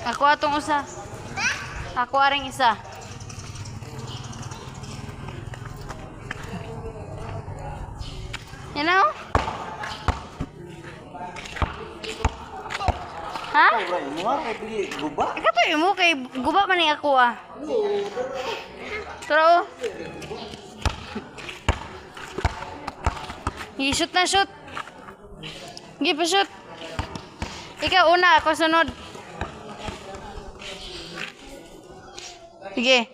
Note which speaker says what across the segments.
Speaker 1: Ako atong usa. Ako aring isa. You know? Ha? Ikaw to mo kay guba man ni ako ah. Tara oh. I-shoot na shoot. Sige pa shoot. Ikaw una, ako sunod. Sige.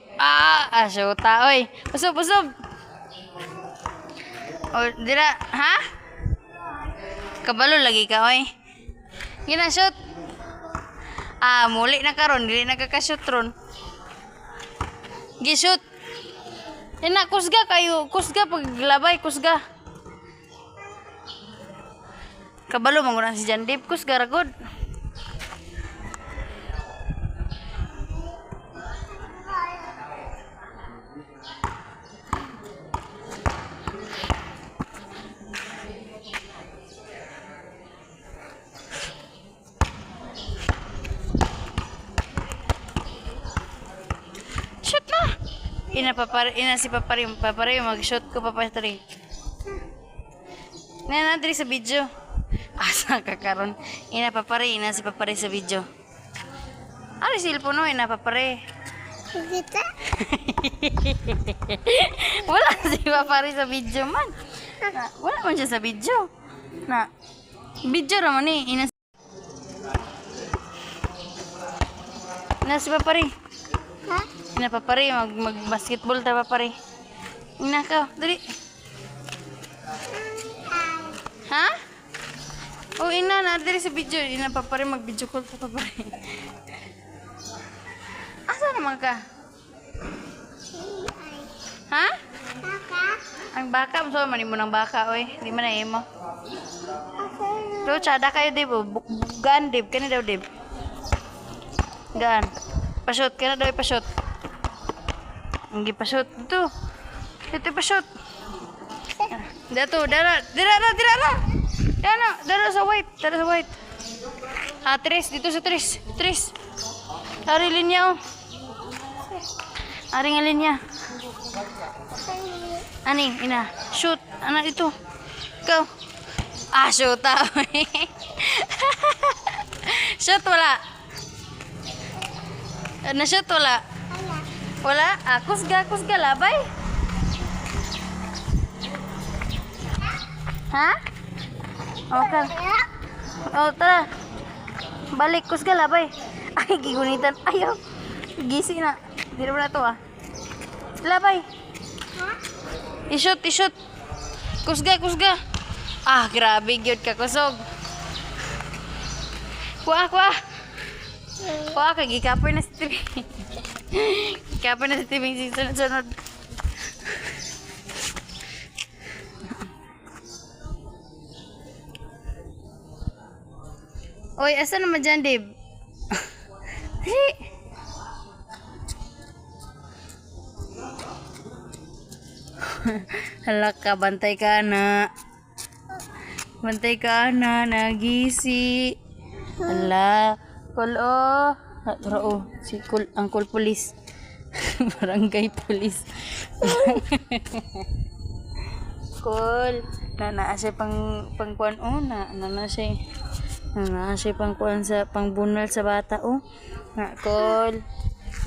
Speaker 1: Shoota oy. Pusog. Oh, dira, ha? Kabalo lagi ka oy. Gina shoot. Muli na karon, dili nagaka-shoot ron. Gi-shoot. Ina kusga kayo, kusga paglabay, kusga. Kabalo manguna si Jandip, kusga ragod. Ina si papari mag-shoot ko papatri. Nana diri sa video. Asa ka karon? Ina si papari sa video. Ari cellphone no ina papari.
Speaker 2: Kita?
Speaker 1: Wala si papari sa video man. Wala man siya sa video. Video ra man ni ina si papari.
Speaker 2: Ha?
Speaker 1: Ina papari mag-basketball ta papari. Ina ka, dali. Ha? Oh, ina na diri sa video. Ina papari mag-video call ta papari. Asa naman ka? Ha?
Speaker 2: Baka?
Speaker 1: Ang baka, so mani mo ng baka oy. Di man na imo. Do tsada kayo dib. Gan dib kani daw dib. Gan. Pashoot kana daw pashoot. Ngi pashoot to. Ito pashoot. Dato, dara. Dara sa white, tres dito sa tres. Ari linya oh. Ari nga linya. Ani, ina, shoot. Anak itu. Go. Shoot ah. Shoot wala. Na-shoot wala. Wala? Kusga labay. Ha? Okay. Oh, tara. Balik, kusga labay. Ay, gigunitan. Ayaw. Gisi na. Di naman na to ah. Labay. I-shoot. Kusga. Grabe, gyud ka kusog. Kuha. Kay gikapoy na si Tibing. Gikapoy na si Tibing sunod. Oy, asa naman dyan, Dib? Hala ka, bantay ka na. Nagisi. Hala. Si Uncle Police. Barangay Police. Kol. Na siya pang kuan na siya pang kuan sa pangbunal sa bata oh. Kol.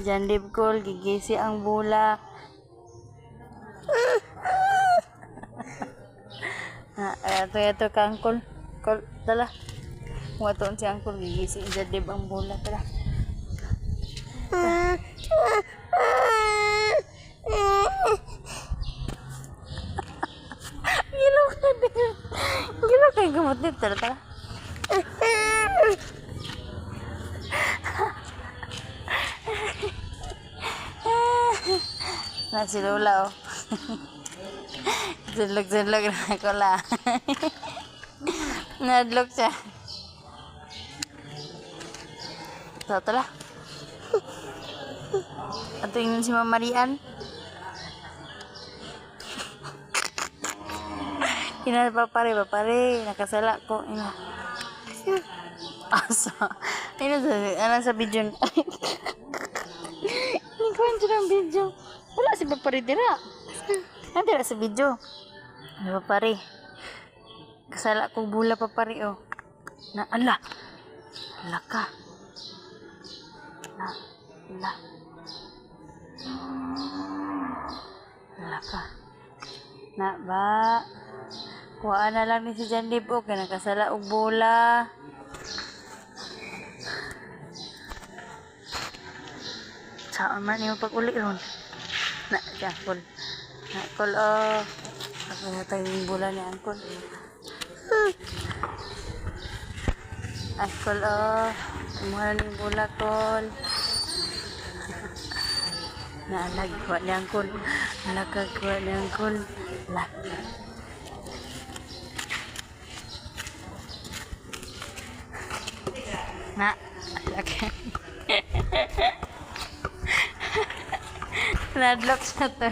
Speaker 1: Jandib kol gigisi ang bula. Ito ka Uncle. Kol dala. Watoon si Uncle gigisi Jandib ang bula tara. Gilo kay gamot dito tara. Si Lola oh. Zunlog na ako la. Nadlog siya. Tala. Ato yun si Mama Marian. Papare. Nakasala ko. Asa. Ano sa video? Ikaw ang video. Wala si Papari dira. Nanti na sa video. Ano Papari? Kasala kong bula Papari oh. Na ala. Ala ka. Ala. Ala ka. Na ba? Kuhaan na lang ni si Jandib o. Kaya nakasala og bola. Saan man yung pag-uli ron? Na, si Angkol. Na, Angkol, oh. Ako na tayong bola ni Angkol. Angkol, oh. Kumuha na yung bola, Kol. Naalag, kuha ni Angkol. Nalagag, kuha ni Angkol. Lah. Na, lagi. Nadlock sa to.